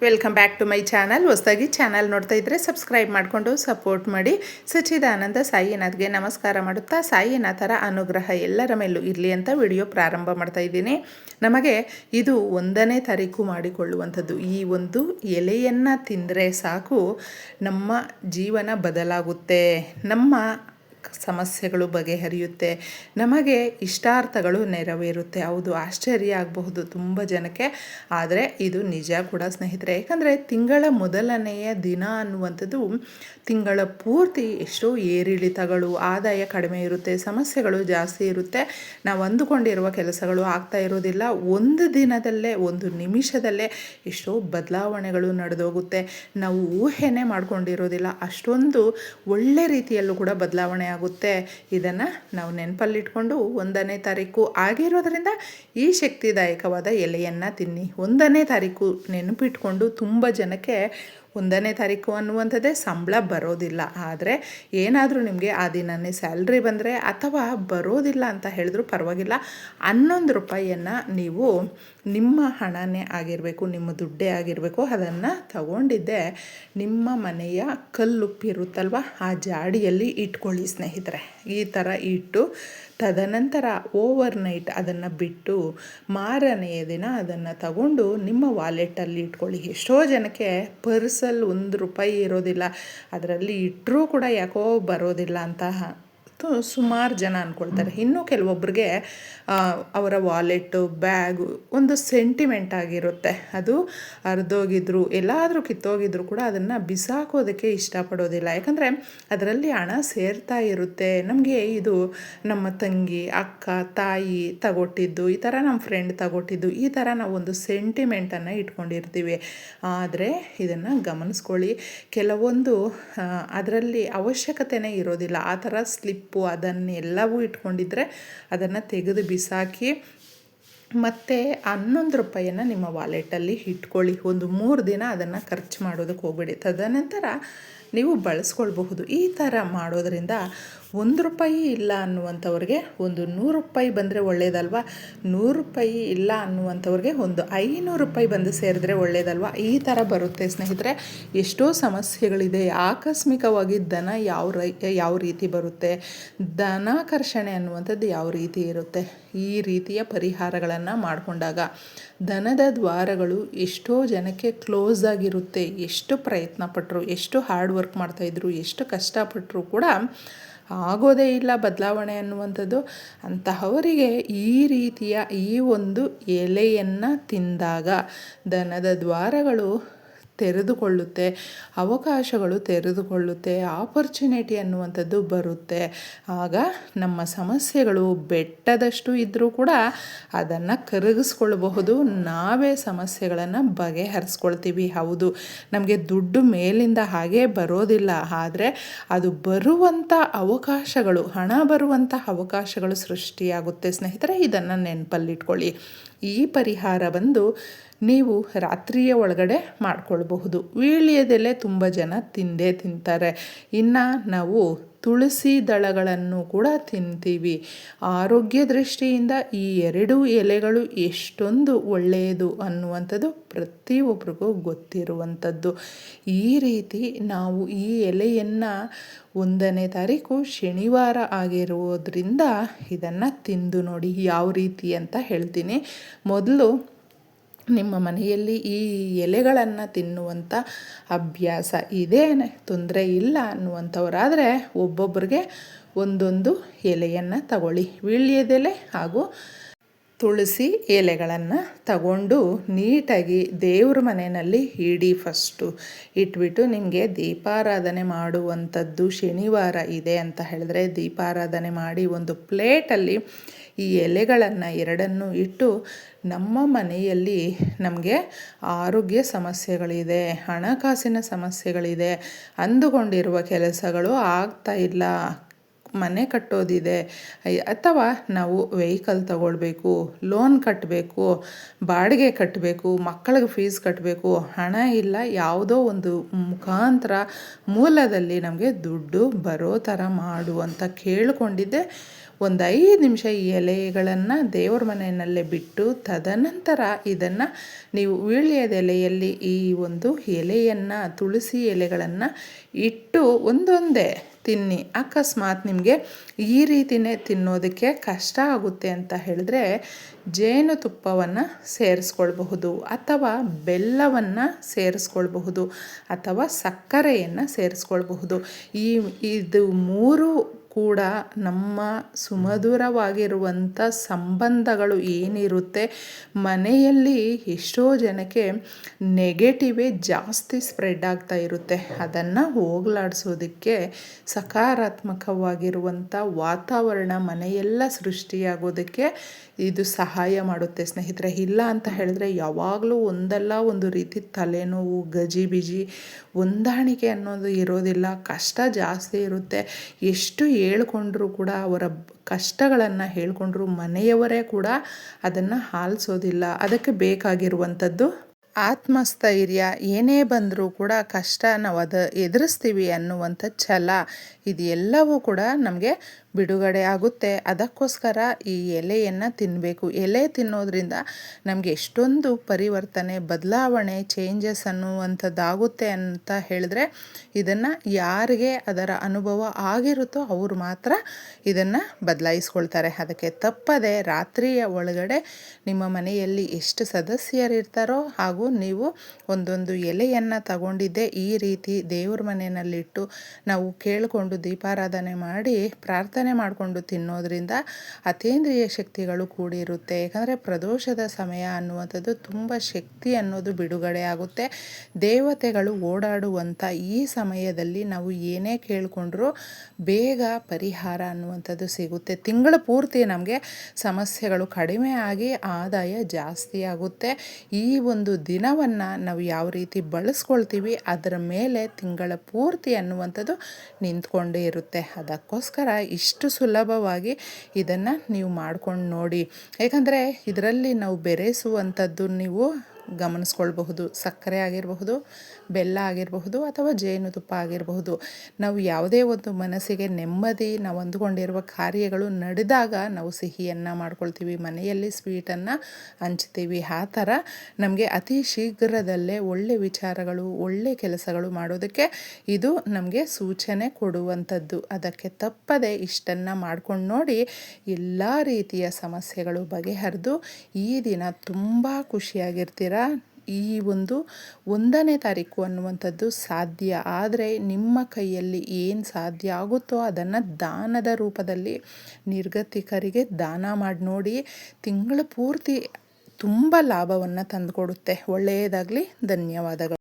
Welcome back to my channel. ಹೊಸದಾಗಿ channel ನೋಡ್ತಾ ಇದ್ದರೆ ಸಬ್ಸ್ಕ್ರೈಬ್ ಮಾಡಿಕೊಂಡು ಸಪೋರ್ಟ್ ಮಾಡಿ. ಸಚ್ಚಿದಾನಂದ ಸಾಯಿನಾಥ್ಗೆ ನಮಸ್ಕಾರ ಮಾಡುತ್ತಾ ಸಾಯಿನಾಥರ ಅನುಗ್ರಹ ಎಲ್ಲರ ಮೇಲೂ ಇರಲಿ ಅಂತ ವಿಡಿಯೋ ಪ್ರಾರಂಭ ಮಾಡ್ತಾ ಇದ್ದೀನಿ. ನಮಗೆ ಇದು 1ನೇ ತಾರೀಕು ಮಾಡಿಕೊಳ್ಳುವಂಥದ್ದು. ಈ ಒಂದು ಎಲೆಯನ್ನು ತಿಂದರೆ ಸಾಕು, ನಮ್ಮ ಜೀವನ ಬದಲಾಗುತ್ತೆ, ನಮ್ಮ ಸಮಸ್ಯೆಗಳು ಬಗೆಹರಿಯುತ್ತೆ, ನಮಗೆ ಇಷ್ಟಾರ್ಥಗಳು ನೆರವೇರುತ್ತೆ. ಹೌದು, ಆಶ್ಚರ್ಯ ಆಗಬಹುದು ತುಂಬ ಜನಕ್ಕೆ, ಆದರೆ ಇದು ನಿಜ ಕೂಡ ಸ್ನೇಹಿತರೆ. ಯಾಕಂದರೆ ತಿಂಗಳ ಮೊದಲನೆಯ ದಿನ ಅನ್ನುವಂಥದ್ದು ತಿಂಗಳ ಪೂರ್ತಿ ಎಷ್ಟೋ ಏರಿಳಿತಗಳು, ಆದಾಯ ಕಡಿಮೆ ಇರುತ್ತೆ, ಸಮಸ್ಯೆಗಳು ಜಾಸ್ತಿ ಇರುತ್ತೆ, ನಾವು ಅಂದುಕೊಂಡಿರುವ ಕೆಲಸಗಳು ಆಗ್ತಾ ಇರೋದಿಲ್ಲ. ಒಂದು ದಿನದಲ್ಲೇ, ಒಂದು ನಿಮಿಷದಲ್ಲೇ ಎಷ್ಟೋ ಬದಲಾವಣೆಗಳು ನಡೆದೋಗುತ್ತೆ. ನಾವು ಊಹೆನೇ ಮಾಡ್ಕೊಂಡಿರೋದಿಲ್ಲ, ಅಷ್ಟೊಂದು ಒಳ್ಳೆ ರೀತಿಯಲ್ಲೂ ಕೂಡ ಬದಲಾವಣೆ ಆಗುತ್ತೆ. ಇದನ್ನು ನಾವು ನೆನಪಲ್ಲಿಟ್ಕೊಂಡು 1ನೇ ತಾರೀಕು ಆಗಿರೋದ್ರಿಂದ ಈ ಶಕ್ತಿದಾಯಕವಾದ ಎಲೆಯನ್ನು ತಿನ್ನಿ. 1ನೇ ತಾರೀಕು ನೆನಪಿಟ್ಕೊಂಡು ತುಂಬ ಜನಕ್ಕೆ 1ನೇ ತಾರೀಕು ಅನ್ನುವಂಥದ್ದೇ ಸಂಬಳ ಬರೋದಿಲ್ಲ. ಆದರೆ ಏನಾದರೂ ನಿಮಗೆ ಆ ದಿನನೇ ಸ್ಯಾಲ್ರಿ ಬಂದರೆ ಅಥವಾ ಬರೋದಿಲ್ಲ ಅಂತ ಹೇಳಿದ್ರು ಪರವಾಗಿಲ್ಲ, 11 ರೂಪಾಯಿಯನ್ನು ನೀವು ನಿಮ್ಮ ಹಣನೇ ಆಗಿರಬೇಕು, ನಿಮ್ಮ ದುಡ್ಡೇ ಆಗಿರಬೇಕು, ಅದನ್ನು ತಗೊಂಡಿದ್ದೆ ನಿಮ್ಮ ಮನೆಯ ಕಲ್ಲುಪ್ಪಿರುತ್ತಲ್ವ ಆ ಜಾಡಿಯಲ್ಲಿ ಇಟ್ಕೊಳ್ಳಿ ಸ್ನೇಹಿತರೆ. ಈ ಥರ ಇಟ್ಟು ತದನಂತರ ಓವರ್ನೈಟ್ ಅದನ್ನು ಬಿಟ್ಟು ಮಾರನೆಯ ದಿನ ಅದನ್ನು ತಗೊಂಡು ನಿಮ್ಮ ವಾಲೆಟಲ್ಲಿ ಇಟ್ಕೊಳ್ಳಿ. ಎಷ್ಟೋ ಜನಕ್ಕೆ ಪರ್ಸಲ್ಲಿ 1 ರೂಪಾಯಿ ಇರೋದಿಲ್ಲ, ಅದರಲ್ಲಿ ಇಟ್ಟರೂ ಕೂಡ ಯಾಕೋ ಬರೋದಿಲ್ಲ ಅಂತ ಸುಮಾರು ಜನ ಅಂದ್ಕೊಳ್ತಾರೆ. ಇನ್ನು ಕೆಲವೊಬ್ಬರಿಗೆ ಅವರ ವಾಲೆಟ್ಟು, ಬ್ಯಾಗು ಒಂದು ಸೆಂಟಿಮೆಂಟ್ ಆಗಿರುತ್ತೆ. ಅದು ಹರಿದೋಗಿದ್ರು, ಎಲ್ಲಾದರೂ ಕಿತ್ತೋಗಿದ್ರು ಕೂಡ ಅದನ್ನು ಬಿಸಾಕೋದಕ್ಕೆ ಇಷ್ಟಪಡೋದಿಲ್ಲ. ಯಾಕಂದರೆ ಅದರಲ್ಲಿ ಹಣ ಸೇರ್ತಾ ಇರುತ್ತೆ. ನಮಗೆ ಇದು ನಮ್ಮ ತಂಗಿ, ಅಕ್ಕ, ತಾಯಿ ತಗೊಟ್ಟಿದ್ದು, ಈ ಥರ ನಮ್ಮ ಫ್ರೆಂಡ್ ತಗೊಟ್ಟಿದ್ದು, ಈ ಥರ ನಾವು ಒಂದು ಸೆಂಟಿಮೆಂಟನ್ನು ಇಟ್ಕೊಂಡಿರ್ತೀವಿ. ಆದರೆ ಇದನ್ನು ಗಮನಿಸ್ಕೊಳ್ಳಿ, ಕೆಲವೊಂದು ಅದರಲ್ಲಿ ಅವಶ್ಯಕತೆಯೇ ಇರೋದಿಲ್ಲ. ಆ ಥರ ಸ್ಲಿಪ್ಪು ಅದನ್ನೆಲ್ಲವೂ ಇಟ್ಕೊಂಡಿದ್ರೆ ಅದನ್ನು ತೆಗೆದು ಬಿಸಾಕಿ ಮತ್ತು 11 ರೂಪಾಯಿಯನ್ನು ನಿಮ್ಮ ವಾಲೆಟಲ್ಲಿ ಇಟ್ಕೊಳ್ಳಿ. ಒಂದು 3 ದಿನ ಅದನ್ನು ಖರ್ಚು ಮಾಡೋದಕ್ಕೆ ಹೋಗಬೇಡಿ. ತದನಂತರ ನೀವು ಬಳಸ್ಕೊಳ್ಬಹುದು. ಈ ಥರ ಮಾಡೋದರಿಂದ 1 ರೂಪಾಯಿ ಇಲ್ಲ ಅನ್ನುವಂಥವ್ರಿಗೆ ಒಂದು 100 ರೂಪಾಯಿ ಬಂದರೆ ಒಳ್ಳೆಯದಲ್ವ, 100 ರೂಪಾಯಿ ಇಲ್ಲ ಅನ್ನುವಂಥವ್ರಿಗೆ ಒಂದು 500 ರೂಪಾಯಿ ಬಂದು ಸೇರಿದ್ರೆ ಒಳ್ಳೆಯದಲ್ವ. ಈ ಥರ ಬರುತ್ತೆ ಸ್ನೇಹಿತರೆ. ಎಷ್ಟೋ ಸಮಸ್ಯೆಗಳಿದೆ. ಆಕಸ್ಮಿಕವಾಗಿ ಧನ ಯಾವ ರೀತಿ ಬರುತ್ತೆ, ಧನಾಕರ್ಷಣೆ ಅನ್ನುವಂಥದ್ದು ಯಾವ ರೀತಿ ಇರುತ್ತೆ, ಈ ರೀತಿಯ ಪರಿಹಾರಗಳನ್ನು ಮಾಡಿಕೊಂಡಾಗ ಧನದ ದ್ವಾರಗಳು ಎಷ್ಟೋ ಜನಕ್ಕೆ ಕ್ಲೋಸ್ ಆಗಿರುತ್ತೆ. ಎಷ್ಟು ಪ್ರಯತ್ನ ಪಟ್ಟರು, ಎಷ್ಟು ಹಾರ್ಡ್ ವರ್ಕ್ ಮಾಡ್ತಾಯಿದ್ರು, ಎಷ್ಟು ಕಷ್ಟಪಟ್ಟರು ಕೂಡ ಆಗೋದೇ ಇಲ್ಲ ಬದಲಾವಣೆ ಅನ್ನುವಂಥದ್ದು. ಅಂತಹವರಿಗೆ ಈ ರೀತಿಯ ಈ ಒಂದು ಎಲೆಯನ್ನು ತಿಂದಾಗ ಧನದ ದ್ವಾರಗಳು ತೆರೆದುಕೊಳ್ಳುತ್ತೆ, ಅವಕಾಶಗಳು ತೆರೆದುಕೊಳ್ಳುತ್ತೆ, ಆಪರ್ಚುನಿಟಿ ಅನ್ನುವಂಥದ್ದು ಬರುತ್ತೆ. ಆಗ ನಮ್ಮ ಸಮಸ್ಯೆಗಳು ಬೆಟ್ಟದಷ್ಟು ಇದ್ದರೂ ಕೂಡ ಅದನ್ನು ಕರಗಿಸ್ಕೊಳ್ಬಹುದು. ನಾವೇ ಸಮಸ್ಯೆಗಳನ್ನು ಬಗೆಹರಿಸ್ಕೊಳ್ತೀವಿ. ಹೌದು, ನಮಗೆ ದುಡ್ಡು ಮೇಲಿಂದ ಹಾಗೇ ಬರೋದಿಲ್ಲ, ಆದರೆ ಅದು ಬರುವಂಥ ಅವಕಾಶಗಳು, ಹಣ ಬರುವಂಥ ಅವಕಾಶಗಳು ಸೃಷ್ಟಿಯಾಗುತ್ತೆ ಸ್ನೇಹಿತರೆ. ಇದನ್ನು ನೆನಪಲ್ಲಿಟ್ಕೊಳ್ಳಿ. ಈ ಪರಿಹಾರ ಬಂದು ನೀವು ರಾತ್ರಿಯ ಒಳಗಡೆ ಮಾಡ್ಕೊಳ್ಬಹುದು. ವೀಳ್ಯದೆಲೆ ತುಂಬ ಜನ ತಿಂತಾರೆ. ಇನ್ನು ನಾವು ತುಳಸಿ ದಳಗಳನ್ನು ಕೂಡ ತಿಂತೀವಿ. ಆರೋಗ್ಯ ದೃಷ್ಟಿಯಿಂದ ಈ 2 ಎಲೆಗಳು ಎಷ್ಟೊಂದು ಒಳ್ಳೆಯದು ಅನ್ನುವಂಥದ್ದು ಪ್ರತಿಯೊಬ್ಬರಿಗೂ ಗೊತ್ತಿರುವಂಥದ್ದು. ಈ ರೀತಿ ನಾವು ಈ ಎಲೆಯನ್ನು 1ನೇ ತಾರೀಕು ಶನಿವಾರ ಆಗಿರುವುದರಿಂದ ಇದನ್ನು ತಿಂದು ನೋಡಿ ಯಾವ ರೀತಿ ಅಂತ ಹೇಳ್ತೀನಿ. ಮೊದಲು ನಿಮ್ಮ ಮನೆಯಲ್ಲಿ ಈ ಎಲೆಗಳನ್ನು ತಿನ್ನುವಂಥ ಅಭ್ಯಾಸ ಇದೇನೆ, ತೊಂದರೆ ಇಲ್ಲ ಅನ್ನುವಂಥವರಾದರೆ ಒಬ್ಬೊಬ್ಬರಿಗೆ ಒಂದೊಂದು ಎಲೆಯನ್ನು ತಗೊಳ್ಳಿ. ವೀಳ್ಯದೆಲೆ ಹಾಗೂ ತುಳಸಿ ಎಲೆಗಳನ್ನು ತಗೊಂಡು ನೀಟಾಗಿ ದೇವ್ರ ಮನೆಯಲ್ಲಿ ಇಡಿ. ಫಸ್ಟು ಇಟ್ಬಿಟ್ಟು ನಿಮಗೆ ದೀಪಾರಾಧನೆ ಮಾಡುವಂಥದ್ದು ಶನಿವಾರ ಇದೆ ಅಂತ ಹೇಳಿದ್ರೆ ದೀಪಾರಾಧನೆ ಮಾಡಿ ಒಂದು ಪ್ಲೇಟಲ್ಲಿ ಈ ಎಲೆಗಳನ್ನು 2 ಇಟ್ಟು, ನಮ್ಮ ಮನೆಯಲ್ಲಿ ನಮಗೆ ಆರೋಗ್ಯ ಸಮಸ್ಯೆಗಳಿದೆ, ಹಣಕಾಸಿನ ಸಮಸ್ಯೆಗಳಿದೆ, ಅಂದುಕೊಂಡಿರುವ ಕೆಲಸಗಳು ಆಗ್ತಾ ಇಲ್ಲ, ಮನೆ ಕಟ್ಟೋದಿದೆ, ಅಥವಾ ನಾವು ವೆಹಿಕಲ್ ತಗೊಳ್ಬೇಕು, ಲೋನ್ ಕಟ್ಟಬೇಕು, ಬಾಡಿಗೆ ಕಟ್ಟಬೇಕು, ಮಕ್ಕಳಿಗೆ ಫೀಸ್ ಕಟ್ಟಬೇಕು, ಹಣ ಇಲ್ಲ, ಯಾವುದೋ ಒಂದು ಮೂಲದಲ್ಲಿ ನಮಗೆ ದುಡ್ಡು ಬರೋ ಥರ ಮಾಡು ಅಂತ ಕೇಳಿಕೊಂಡಿದ್ದೆ ಒಂದು 5 ನಿಮಿಷ ಈ ಎಲೆಗಳನ್ನು ದೇವ್ರ ಮನೆಯಲ್ಲೇ ಬಿಟ್ಟು ತದನಂತರ ಇದನ್ನು ನೀವು ವೀಳ್ಯದೆಲೆಯಲ್ಲಿ ಈ ಒಂದು ಎಲೆಯನ್ನು ತುಳಸಿ ಎಲೆಗಳನ್ನು ಇಟ್ಟು ಒಂದೊಂದೇ ತಿನ್ನಿ. ಅಕಸ್ಮಾತ್ ನಿಮಗೆ ಈ ರೀತಿಯೇ ತಿನ್ನೋದಕ್ಕೆ ಕಷ್ಟ ಆಗುತ್ತೆ ಅಂತ ಹೇಳಿದ್ರೆ ಜೇನುತುಪ್ಪವನ್ನು ಸೇರಿಸ್ಕೊಳ್ಬಹುದು ಅಥವಾ ಬೆಲ್ಲವನ್ನು ಸೇರಿಸ್ಕೊಳ್ಬಹುದು ಅಥವಾ ಸಕ್ಕರೆಯನ್ನು ಸೇರಿಸ್ಕೊಳ್ಬಹುದು. ಇದು ಮೂರು ಕೂಡ ನಮ್ಮ ಸುಮಧುರವಾಗಿರುವಂಥ ಸಂಬಂಧಗಳು ಏನಿರುತ್ತೆ ಮನೆಯಲ್ಲಿ ಎಷ್ಟೋ ಜನಕ್ಕೆ ನೆಗೆಟಿವೇ ಜಾಸ್ತಿ ಸ್ಪ್ರೆಡ್ ಆಗ್ತಾ ಇರುತ್ತೆ. ಅದನ್ನು ಹೋಗಲಾಡಿಸೋದಕ್ಕೆ ಸಕಾರಾತ್ಮಕವಾಗಿರುವಂಥ ವಾತಾವರಣ ಮನೆಯೆಲ್ಲ ಸೃಷ್ಟಿಯಾಗೋದಕ್ಕೆ ಇದು ಸಹಾಯ ಮಾಡುತ್ತೆ ಸ್ನೇಹಿತರೆ. ಇಲ್ಲ ಅಂತ ಹೇಳಿದ್ರೆ ಯಾವಾಗಲೂ ಒಂದಲ್ಲ ಒಂದು ರೀತಿ ತಲೆನೋವು, ಗಜಿಬಿಜಿ, ಹೊಂದಾಣಿಕೆ ಅನ್ನೋದು ಇರೋದಿಲ್ಲ. ಕಷ್ಟ ಜಾಸ್ತಿ ಇರುತ್ತೆ. ಎಷ್ಟು ಹೇಳ್ಕೊಂಡ್ರೂ ಕೂಡ ಅವರ ಕಷ್ಟಗಳನ್ನು ಹೇಳ್ಕೊಂಡ್ರು ಮನೆಯವರೇ ಕೂಡ ಅದನ್ನು ಆಲಿಸೋದಿಲ್ಲ. ಅದಕ್ಕೆ ಬೇಕಾಗಿರುವಂಥದ್ದು ಆತ್ಮಸ್ಥೈರ್ಯ. ಏನೇ ಬಂದರೂ ಕೂಡ ಕಷ್ಟ ನಾವು ಎದುರಿಸ್ತೀವಿ ಅನ್ನುವಂಥ ಛಲ, ಇದು ಎಲ್ಲವೂ ಕೂಡ ನಮಗೆ ಬಿಡುಗಡೆ ಆಗುತ್ತೆ. ಅದಕ್ಕೋಸ್ಕರ ಈ ಎಲೆಯನ್ನು ತಿನ್ನಬೇಕು. ಎಲೆ ತಿನ್ನೋದ್ರಿಂದ ನಮಗೆ ಎಷ್ಟೊಂದು ಪರಿವರ್ತನೆ, ಬದಲಾವಣೆ, ಚೇಂಜಸ್ ಅನ್ನುವಂಥದ್ದಾಗುತ್ತೆ ಅಂತ ಹೇಳಿದ್ರೆ ಇದನ್ನು ಯಾರಿಗೆ ಅದರ ಅನುಭವ ಆಗಿರುತ್ತೋ ಅವರು ಮಾತ್ರ ಇದನ್ನು ಬದಲಾಯಿಸ್ಕೊಳ್ತಾರೆ. ಅದಕ್ಕೆ ತಪ್ಪದೆ ರಾತ್ರಿಯ ಒಳಗಡೆ ನಿಮ್ಮ ಮನೆಯಲ್ಲಿ ಎಷ್ಟು ಸದಸ್ಯರಿರ್ತಾರೋ ಹಾಗೂ ನೀವು ಒಂದೊಂದು ಎಲೆಯನ್ನು ತಗೊಂಡಿದ್ದೆ ಈ ರೀತಿ ದೇವ್ರ ಮನೆಯಲ್ಲಿಟ್ಟು ನಾವು ಕೇಳಿಕೊಂಡು ದೀಪಾರಾಧನೆ ಮಾಡಿ ಪ್ರಾರ್ಥನೆ ಮಾಡಿಕೊಂಡು ತಿನ್ನೋದ್ರಿಂದ ಅತೀಂದ್ರಿಯ ಶಕ್ತಿಗಳು ಕೂಡಿರುತ್ತೆ. ಯಾಕಂದರೆ ಪ್ರದೋಷದ ಸಮಯ ಅನ್ನುವಂಥದ್ದು ತುಂಬ ಶಕ್ತಿ ಅನ್ನೋದು ಬಿಡುಗಡೆ ಆಗುತ್ತೆ. ದೇವತೆಗಳು ಓಡಾಡುವಂಥ ಈ ಸಮಯದಲ್ಲಿ ನಾವು ಏನೇ ಕೇಳಿಕೊಂಡ್ರೂ ಬೇಗ ಪರಿಹಾರ ಅನ್ನುವಂಥದ್ದು ಸಿಗುತ್ತೆ. ತಿಂಗಳ ಪೂರ್ತಿ ನಮಗೆ ಸಮಸ್ಯೆಗಳು ಕಡಿಮೆ ಆಗಿ ಆದಾಯ ಜಾಸ್ತಿ ಆಗುತ್ತೆ. ಈ ಒಂದು ದಿನವನ್ನು ನಾವು ಯಾವ ರೀತಿ ಬಳಸ್ಕೊಳ್ತೀವಿ ಅದರ ಮೇಲೆ ತಿಂಗಳ ಪೂರ್ತಿ ಅನ್ನುವಂಥದ್ದು ನಿಂತ್ಕೊಂಡೇ ಇರುತ್ತೆ. ಅದಕ್ಕೋಸ್ಕರ ಇಷ್ಟು ಸುಲಭವಾಗಿ ಇದನ್ನು ನೀವು ಮಾಡ್ಕೊಂಡು ನೋಡಿ. ಯಾಕಂದರೆ ಇದರಲ್ಲಿ ನಾವು ಬೆರೆಸುವಂಥದ್ದು ನೀವು ಗಮನಿಸ್ಕೊಳ್ಬಹುದು. ಸಕ್ಕರೆ ಆಗಿರಬಹುದು, ಬೆಲ್ಲ ಆಗಿರಬಹುದು ಅಥವಾ ಜೇನುತುಪ್ಪ ಆಗಿರಬಹುದು. ನಾವು ಯಾವುದೇ ಒಂದು ಮನಸ್ಸಿಗೆ ನೆಮ್ಮದಿ, ನಾವು ಅಂದುಕೊಂಡಿರುವ ಕಾರ್ಯಗಳು ನಡೆದಾಗ ನಾವು ಸಿಹಿಯನ್ನು ಮಾಡ್ಕೊಳ್ತೀವಿ, ಮನೆಯಲ್ಲಿ ಸ್ವೀಟನ್ನು ಹಂಚ್ತೀವಿ. ಆ ಥರ ನಮಗೆ ಅತಿ ಶೀಘ್ರದಲ್ಲೇ ಒಳ್ಳೆ ವಿಚಾರಗಳು, ಒಳ್ಳೆ ಕೆಲಸಗಳು ಮಾಡೋದಕ್ಕೆ ಇದು ನಮಗೆ ಸೂಚನೆ ಕೊಡುವಂಥದ್ದು. ಅದಕ್ಕೆ ತಪ್ಪದೆ ಇಷ್ಟನ್ನು ಮಾಡ್ಕೊಂಡು ನೋಡಿ. ಎಲ್ಲ ರೀತಿಯ ಸಮಸ್ಯೆಗಳು ಬಗೆಹರಿದು ಈ ದಿನ ತುಂಬ ಖುಷಿಯಾಗಿರ್ತೀರ. ಈ ಒಂದು 1ನೇ ತಾರೀಕು ಅನ್ನುವಂಥದ್ದು ಸಾಧ್ಯ ಆದರೆ ನಿಮ್ಮ ಕೈಯಲ್ಲಿ ಏನು ಸಾಧ್ಯ ಆಗುತ್ತೋ ಅದನ್ನು ದಾನದ ರೂಪದಲ್ಲಿ ನಿರ್ಗತಿಕರಿಗೆ ದಾನ ಮಾಡಿ ನೋಡಿ. ತಿಂಗಳ ಪೂರ್ತಿ ತುಂಬ ಲಾಭವನ್ನು ತಂದುಕೊಡುತ್ತೆ. ಒಳ್ಳೆಯದಾಗಲಿ. ಧನ್ಯವಾದಗಳು.